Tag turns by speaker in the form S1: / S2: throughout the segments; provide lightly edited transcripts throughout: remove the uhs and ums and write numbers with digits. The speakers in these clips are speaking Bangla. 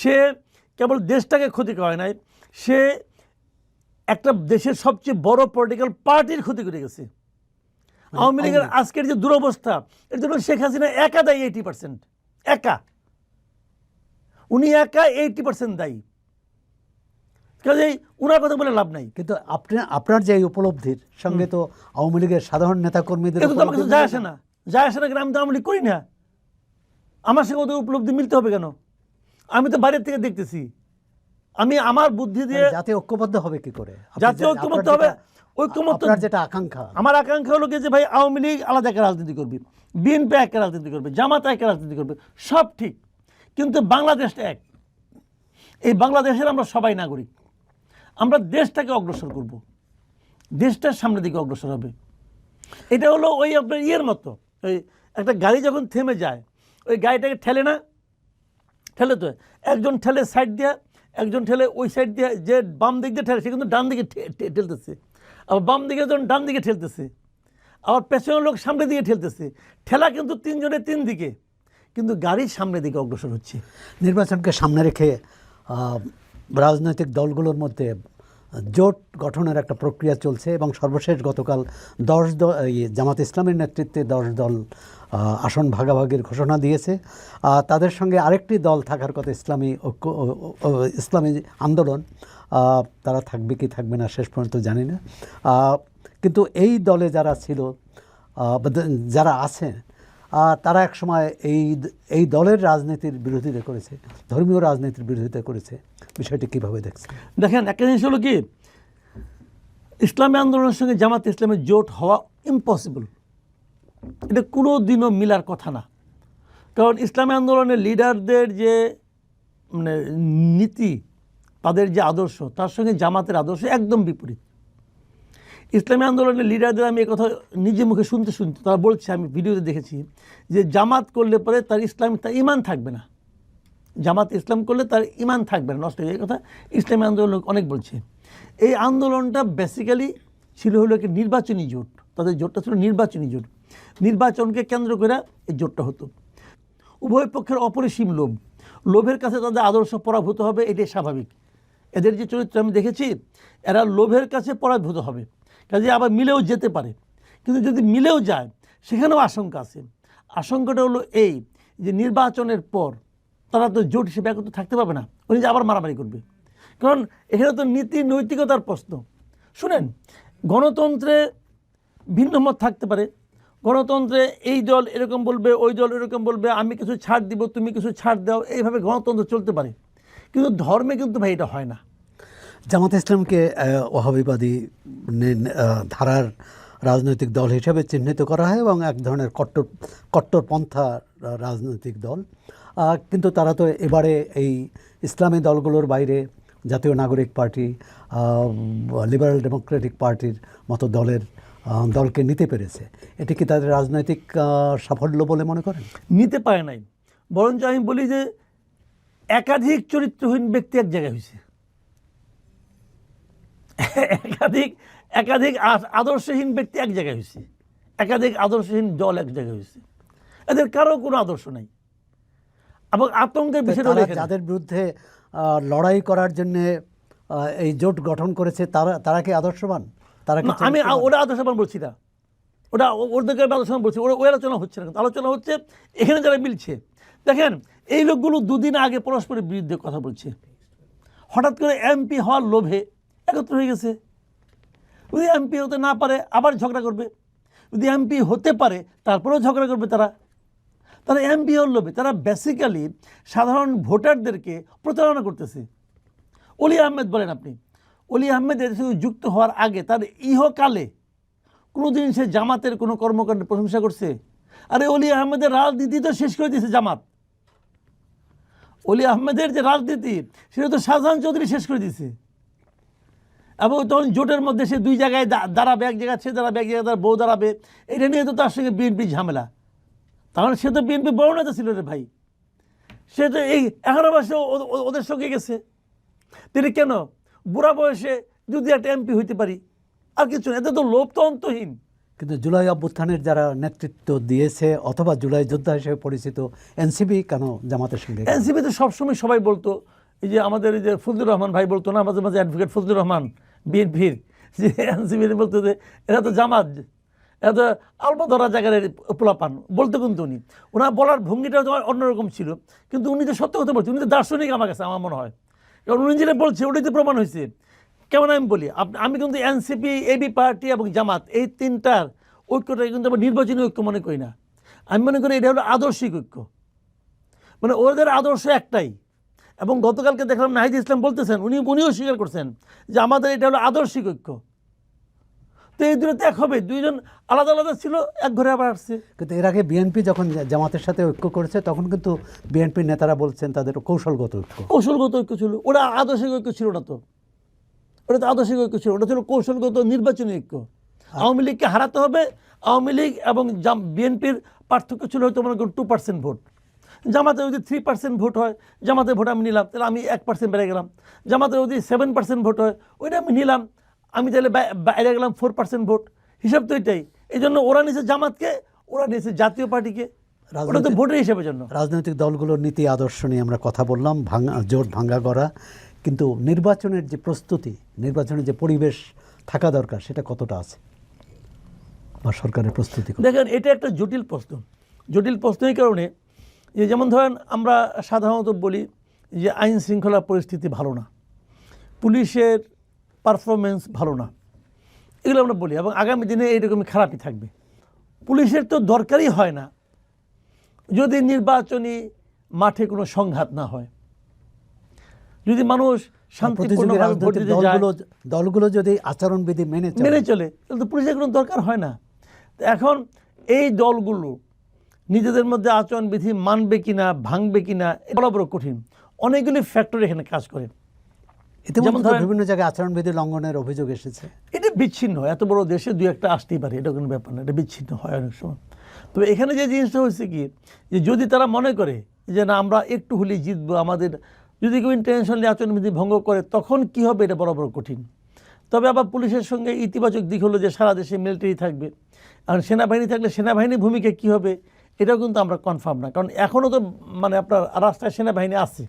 S1: সে কেবল দেশটাকে ক্ষতি করে নাই, সে একটা দেশের সবচেয়ে বড় পলিটিক্যাল পার্টির ক্ষতি করে গেছে। আওয়ামী লীগের আজকের যে দুরবস্থা, এর জন্য শেখ হাসিনা একা দায়ী। 80% একা, উনি একা 80% দায়ী। কাজেই উনার কথা বলে লাভ নাই।
S2: কিন্তু আপনার যে উপলব্ধির সঙ্গে তো আওয়ামী লীগের সাধারণ নেতাকর্মীদের
S1: কিন্তু আমার কিছু যায় আসে না, যায় আসে না কেন? আমি তো আওয়ামী লীগ করি না, আমার সঙ্গে ওদের উপলব্ধি মিলতে হবে কেন? আমি তো বাইরের থেকে দেখতেছি। আমি আমার বুদ্ধি দিয়ে
S2: জাতীয় ঐক্যবদ্ধ হবে কি করে?
S1: জাতীয় ঐক্যমত্য হবে। ঐক্যমত্য
S2: যেটা আকাঙ্ক্ষা,
S1: আমার আকাঙ্ক্ষা হলো যে ভাই আওয়ামী লীগ আলাদা একটা রাজনীতি করবে, বিএনপি একটা রাজনীতি করবে, জামাত একটা রাজনীতি করবে, সব ঠিক, কিন্তু বাংলাদেশটা এক। এই বাংলাদেশের আমরা সবাই নাগরিক, আমরা দেশটাকে অগ্রসর করব, দেশটার সামনের দিকে অগ্রসর হবে। এটা হলো ওই আপনার ইয়ের মতো, ওই একটা গাড়ি যখন থেমে যায়, ওই গাড়িটাকে ঠেলে না, ঠেলে তো একজন ঠেলে সাইড দিয়ে, একজন ঠেলে ওই সাইড দিয়ে, যে বাম দিক দিয়ে ঠেলে সে কিন্তু ডান দিকে ঠেলতেছে, আবার বাম দিকে যখন ডান দিকে ঠেলতেছে, আবার পেছনের লোক সামনের দিকে ঠেলতেছে। ঠেলা কিন্তু তিনজনের তিন দিকে, কিন্তু গাড়ির সামনের দিকে অগ্রসর হচ্ছে।
S2: নির্বাচনকে সামনে রেখে রাজনৈতিক দলগুলোর মধ্যে জোট গঠনের একটা প্রক্রিয়া চলছে এবং সর্বশেষ গতকাল 10 দল, জামাত ইসলামের নেতৃত্বে 10 দল আসন ভাগাভাগির ঘোষণা দিয়েছে। তাদের সঙ্গে আরেকটি দল থাকার কথা, ইসলামী ঐক্য, ইসলামী আন্দোলন। তারা থাকবে কি থাকবে না শেষ পর্যন্ত জানি না। কিন্তু এই দলে যারা ছিল, যারা আছে, তারা একসময় এই দলের রাজনীতির বিরোধিতা করেছে, ধর্মীয় রাজনীতির বিরোধিতা করেছে। বিষয়টি কীভাবে দেখছেন?
S1: দেখেন, একটা জিনিস হলো কি, ইসলামী আন্দোলনের সঙ্গে জামাত ইসলামের জোট হওয়া ইম্পসিবল। এটা কোনো দিনও মিলার কথা না। কারণ ইসলামী আন্দোলনের লিডারদের যে মানে নীতি, তাদের যে আদর্শ, তার সঙ্গে জামাতের আদর্শ একদম বিপরীত। ইসলামী আন্দোলনের লিডারদের আমি এই কথা নিজে মুখে শুনতে তারা বলছে, আমি ভিডিওতে দেখেছি, যে জামাত করলে পরে তার ইমান থাকবে না, জামাত ইসলাম করলে তার ইমান থাকবে না, নষ্ট হয়ে যায়। কথা ইসলামী আন্দোলন অনেক বলছে। এই আন্দোলনটা বেসিক্যালি ছিল হলো একটি নির্বাচনী জোট, তাদের জোটটা ছিল নির্বাচনী জোট, নির্বাচনকে কেন্দ্র করে এই জোটটা হতো। উভয় পক্ষের অপরিসীম লোভের কাছে তাদের আদর্শ পরাভূত হবে, এটাই স্বাভাবিক। এদের যে চরিত্র আমি দেখেছি, এরা লোভের কাছে পরাভূত হবে, কাজে আবার মিলেও যেতে পারে। কিন্তু যদি মিলেও যায়, সেখানেও আশঙ্কা আছে। আশঙ্কাটা হলো এই যে নির্বাচনের পর তারা তো জোট হিসেবে একত্র থাকতে পারবে না, উনি যে আবার মারামারি করবে। কারণ এখানে তো নীতি নৈতিকতার প্রশ্ন। শুনেন, গণতন্ত্রে ভিন্ন মত থাকতে পারে, গণতন্ত্রে এই দল এরকম বলবে, ওই দল এরকম বলবে, আমি কিছু ছাড় দিব, তুমি কিছু ছাড় দাও, এইভাবে গণতন্ত্র চলতে পারে। কিন্তু ধর্মে কিন্তু ভাই এটা হয় না।
S2: জামাত ইসলামকে ওয়াহাবিবাদী ধারার রাজনৈতিক দল হিসেবে চিহ্নিত করা হয় এবং এক ধরনের কট্টরপন্থা রাজনৈতিক দল। কিন্তু তারা তো এবারে এই ইসলামী দলগুলোর বাইরে জাতীয় নাগরিক পার্টি, লিবারেল ডেমোক্রেটিক পার্টির মতো দলকে নিতে পেরেছে। এটি কি তাদের রাজনৈতিক সাফল্য বলে মনে করেন?
S1: নিতে পারে নাই, বরঞ্চ আমি বলি যে একাধিক চরিত্রহীন ব্যক্তি এক জায়গায় হয়েছে, একাধিক আদর্শহীন ব্যক্তি এক জায়গায় হয়েছে, একাধিক আদর্শহীন দল এক জায়গায় হয়েছে। এদের কারো কোনো আদর্শ নাই এবং আতঙ্কের বিষয়।
S2: যাদের বিরুদ্ধে লড়াই করার জন্য এই জোট গঠন করেছে, তারা কি আদর্শবান?
S1: আমি ওরা আদর্শবান বলছি না, ওটা ওদেরকে আদর্শবান বলছি, ওই আলোচনা হচ্ছে না। আলোচনা হচ্ছে এখানে যারা মিলছে। দেখেন, এই লোকগুলো দুদিন আগে পরস্পরের বিরুদ্ধে কথা বলছে, হঠাৎ করে এমপি হওয়ার লোভে একত্র হয়ে গেছে। যদি এমপি হতে না পারে আবার ঝগড়া করবে, যদি এমপি হতে পারে তারপরেও ঝগড়া করবে। তারা এমপি হওয়ার লোভে তারা বেসিক্যালি সাধারণ ভোটারদেরকে প্রতারণা করতেছে। অলি আহমেদ বলেন আপনি, অলি আহমেদ এর সঙ্গে যুক্ত হওয়ার আগে তার ইহকালে কোনোদিন সে জামাতের কোনো কর্মকাণ্ডের প্রশংসা করছে? আরে অলি আহমেদের রাজনীতি তো শেষ করে দিয়েছে জামাত। অলি আহমেদের যে রাজনীতি, সেটা তো শাহজাহান চৌধুরী শেষ করে দিয়েছে। এবং তখন জোটের মধ্যে সে দুই জায়গায় দাঁড়াবে, এক জায়গায় সে দাঁড়াবে, এক জায়গায় তার বউ দাঁড়াবে, এটা নিয়ে তো তার সঙ্গে বিএনপি ঝামেলা। তাহলে সে তো বিএনপি বড় নেতা ছিল রে ভাই, সে তো এই 11 বছর ওদের সঙ্গে গেছে। তিনি কেন বুড়া বয়সে যদি একটা এমপি হইতে পারি, আর কিছু না, এতে তো লোভ তো অন্তহীন।
S2: কিন্তু জুলাই অভ্যুত্থানের যারা নেতৃত্ব দিয়েছে অথবা জুলাই যোদ্ধা হিসেবে পরিচিত এনসিপি কেন জামাতের সঙ্গে?
S1: এনসিপি তো সবসময় সবাই বলতো এই যে আমাদের এই যে ফজলুর রহমান ভাই বলতো না মাঝে মাঝে, অ্যাডভোকেট ফজলুর রহমান বিএনপির, যে এনসিপির বলতো যে এরা তো জামাত, এরা তো আলবা ধরা জায়গার পোলাপান বলতো, কিন্তু ওনার বলার ভঙ্গিটা তোমার অন্যরকম ছিল, কিন্তু উনি তো সত্য কথা বলছেন, উনি তো দার্শনিক আমার কাছে আমার মনে হয়, কারণ উনি যেটা বলছে ওটাই তো প্রমাণ হয়েছে। কেমন আমি বলি, আমি কিন্তু এনসিপি, এবি পার্টি এবং জামাত এই তিনটার ঐক্যটাকে কিন্তু আমি নির্বাচনী ঐক্য মনে করি না। আমি মনে করি এটা হলো আদর্শিক ঐক্য, মানে ওদের আদর্শ একটাই। এবং গতকালকে দেখলাম নাহিদ ইসলাম বলতেছেন, উনিও স্বীকার করছেন যে আমাদের এটা হলো আদর্শিক ঐক্য। তো এই দুটো এক হবে, দুইজন আলাদা আলাদা ছিল, এক ঘরে আবার আসছে।
S2: কিন্তু এর আগে বিএনপি যখন জামাতের সাথে ঐক্য করেছে তখন কিন্তু বিএনপির নেতারা বলছেন তাদের কৌশলগত ঐক্য।
S1: কৌশলগত ঐক্য ছিল, ওটা আদর্শিক ঐক্য ছিল না তো, ওটা তো আদর্শিক ঐক্য ছিল, ওটা ছিল কৌশলগত নির্বাচনী ঐক্য। আওয়ামী লীগকে হারাতে হবে, আওয়ামী লীগ এবং বিএনপির পার্থক্য ছিল হয়তো মনে করুন 2% ভোট। জামাতে যদি 3% ভোট হয়, জামাতের ভোট আমি নিলাম, তাহলে আমি 1% বেড়ে গেলাম। জামাতে যদি 7% ভোট হয়, ওইটা আমি নিলাম, আমি তাহলে বাইরে গেলাম 4% ভোট। হিসাব তো এটাই। এই জন্য ওরা নিয়েছে জামাতকে, ওরা নিয়েছে জাতীয় পার্টিকে, ওটা তো ভোটের হিসাবের জন্য।
S2: রাজনৈতিক দলগুলোর নীতি আদর্শ নিয়ে আমরা কথা বললাম, জোট ভাঙ্গা করা, কিন্তু নির্বাচনের যে প্রস্তুতি, নির্বাচনের যে পরিবেশ থাকা দরকার সেটা কতটা আছে, বা সরকারের প্রস্তুতি?
S1: দেখেন, এটা একটা জটিল প্রশ্ন। জটিল প্রশ্ন এই কারণে যে, যেমন ধরেন আমরা সাধারণত বলি যে আইন শৃঙ্খলা পরিস্থিতি ভালো না, পুলিশের পারফরমেন্স ভালো না, এগুলো আমরা বলি, এবং আগামী দিনে এইরকমই খারাপই থাকবে। পুলিশের তো দরকারই হয় না যদি নির্বাচনী মাঠে কোনো সংঘাত না হয়, যদি মানুষ শান্তিপূর্ণভাবে ভোট দিতে যায়,
S2: দলগুলো যদি আচরণবিধি মেনে
S1: চলে, তাহলে তো পুলিশের কোনো দরকার হয় না। তো এখন এই দলগুলো নিজেদের মধ্যে আচরণবিধি মানবে কিনা, ভাঙবে কিনা, বড় বড় কঠিন। অনেকগুলি ফ্যাক্টর এখানে কাজ করে।
S2: যেমন বিভিন্ন জায়গায় আচরণবিধি লঙ্ঘনের অভিযোগ এসেছে।
S1: এটা বিচ্ছিন্ন, এত বড় দেশে দুই একটা আসতেই পারে, এটা কোনো ব্যাপার না, এটা বিচ্ছিন্ন হয় অনেক সময়। তবে এখানে যে জিনিসটা হচ্ছে কি, যে যদি তারা মনে করে যে না আমরা একটু হলেই জিতবো, আমাদের যদি কেউ ইন্টেনশনালি আচরণবিধি ভঙ্গ করে, তখন কি হবে, এটা বড় বড় কঠিন। তবে আবার পুলিশের সঙ্গে ইতিবাচক দিক হলো যে সারা দেশে মিলিটারি থাকবে, আর সেনাবাহিনী থাকলে সেনাবাহিনীর ভূমিকা কী হবে, এটাও কিন্তু আমরা কনফার্ম না। কারণ এখনও তো মানে আপনার রাস্তায় সেনাবাহিনী আছে,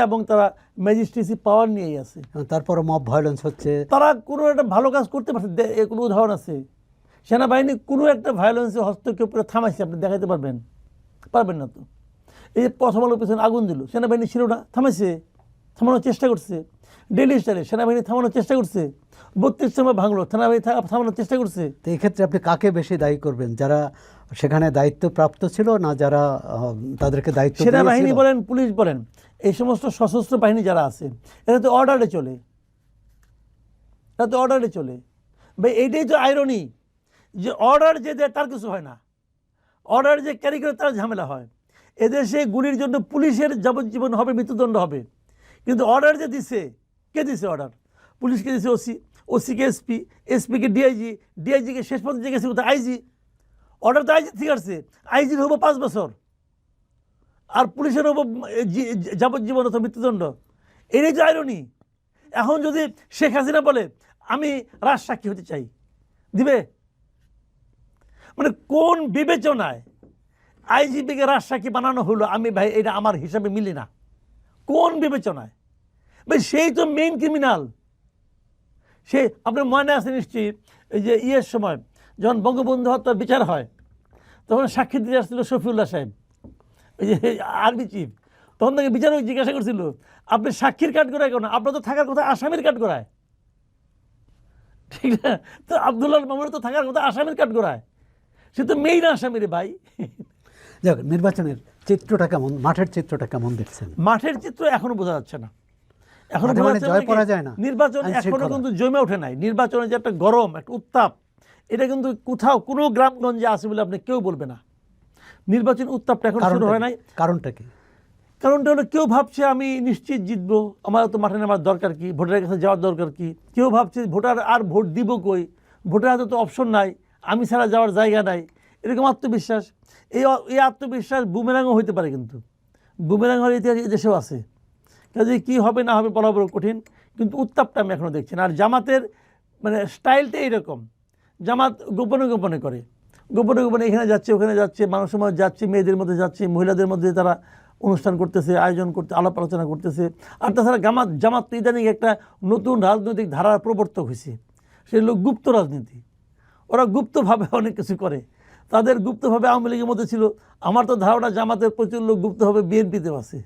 S1: এবং তারা ম্যাজিস্ট্রেসি পাওয়ার নিয়েই আছে।
S2: তারপরে মব ভায়োলেন্স হচ্ছে,
S1: তারা কোনো একটা ভালো কাজ করতে পারছে, কোনো উদাহরণ আছে সেনাবাহিনী কোনো একটা ভায়োলেন্সে হস্তক্ষেপ করে থামাইছে, আপনি দেখাতে পারবেন? পারবেন না তো। এই যে প্রথম আলোর পেছনে আগুন দিল, সেনাবাহিনী ছিল না, থামাইছে, থামানোর চেষ্টা করছে। ডেইলি স্টারে সেনাবাহিনী থামানোর চেষ্টা করছে, 32 সময় ভাঙলো, সেনাবাহিনী থামানোর চেষ্টা করছে।
S2: তো এই ক্ষেত্রে আপনি কাকে বেশি দায়ী করবেন, যারা সেখানে দায়িত্বপ্রাপ্ত ছিল না যারা তাদেরকে দায়িত্ব?
S1: সেনাবাহিনী বলেন, পুলিশ বলেন, এই সমস্ত সশস্ত্র বাহিনী যারা আছে, এরা তো অর্ডারে চলে, ভাই এইটাই তো আইরনি, যে অর্ডার যে দেয় তার কিছু হয় না, অর্ডার যে ক্যারি করে তার ঝামেলা হয়। এদেশে গুলির জন্য পুলিশের যাবজ্জীবন হবে, মৃত্যুদণ্ড হবে, কিন্তু অর্ডার যে দিছে, কে দিছে অর্ডার? পুলিশকে দিছে ওসি, ওসিকে এসপি, এসপিকে ডিআইজি, ডিআইজিকে শেষ পর্যন্ত যে গেছে কোথায় আইজি। অর্ডার তো আইজি ঠিক আছে, আইজির হবো 5 বছর, আর পুলিশের হবো যাবজ্জীবন অথবা মৃত্যুদণ্ড। এটাই তো আইরনি। এখন যদি শেখ হাসিনা বলে আমি রাজসাক্ষী হতে চাই, দিবে? মানে কোন বিবেচনায় আইজিপিকে রাজসাক্ষী বানানো হলো? আমি ভাই এটা আমার হিসাবে মিলি না। কোন বিবেচনায়? ভাই সেই তো মেইন ক্রিমিনাল। সে আপনার মনে আছে নিশ্চয়ই, এই যে ইয়ের সময় যখন বঙ্গবন্ধু হত্যার বিচার হয়, তখন সাক্ষী দিতে আসছিল শফিউল্লাহ সাহেব, ওই যে আর্মি চিফ। তখন তাকে বিচারক জিজ্ঞাসা করছিল, আপনি সাক্ষীর কাঠ করায় কেন? আপনার তো থাকার কথা আসামির কাঠ করায়, ঠিক না? তো আব্দুল্লাহ মামুনের তো থাকার কথা আসামির কাঠ করায়, সে তো মেইন আসামির ভাই।
S2: যাক, নির্বাচনের চিত্রটা কেমন, মাঠের চিত্রটা কেমন দেখছেন?
S1: মাঠের চিত্র এখনো বোঝা যাচ্ছে না, এখনো
S2: জয় পড়া যায় না,
S1: নির্বাচন এখনো কিন্তু জমে ওঠে নাই। নির্বাচনের যে একটা গরম, একটা উত্তাপ, এটা কিন্তু কোথাও কোনো গ্রামগঞ্জে আছে বলে আপনি কেউ বলবে না। নির্বাচন উত্তাপটা এখন শুরু হয় নাই।
S2: কারণটা কি?
S1: কারণটা হলো কেউ ভাবছে আমি নিশ্চিত জিতবো, আমার তো মাঠে নামার দরকার কি, ভোটারের কাছে যাওয়ার দরকার কি। কেউ ভাবছে ভোটার আর ভোট দিব কই, ভোটার হাতে তো অপশন নাই, আমি ছাড়া যাওয়ার জায়গা নাই, এরকম আত্মবিশ্বাস। এই আত্মবিশ্বাস বুমেরাংও হইতে পারে, কিন্তু বুমেরাং হওয়ার ইতিহাস এই দেশেও আছে। কাজে কী হবে না হবে বলা বড় কঠিন, কিন্তু উত্তাপটা আমি এখনও দেখছি না। আর জামাতের মানে স্টাইলটা এইরকম, জামাত গোপনে গোপনে করে, গোপনে গোপনে এখানে যাচ্ছে ওখানে যাচ্ছে, মানুষের মধ্যে যাচ্ছে, মেয়েদের মধ্যে যাচ্ছে, মহিলাদের মধ্যে তারা অনুষ্ঠান করতেছে, আয়োজন করতে, আলাপ আলোচনা করতেছে। আর তাছাড়া জামাত তো ইদানিং একটা নতুন রাজনৈতিক ধারার প্রবর্তক হয়েছে, সেটা হলো গুপ্ত রাজনীতি। ওরা গুপ্তভাবে অনেক কিছু করে। তাদের গুপ্তভাবে আওয়ামী লীগের মধ্যে ছিল। আমার তো ধারণা জামাতের প্রচুর লোক গুপ্তভাবে বিএনপিতেও আছে।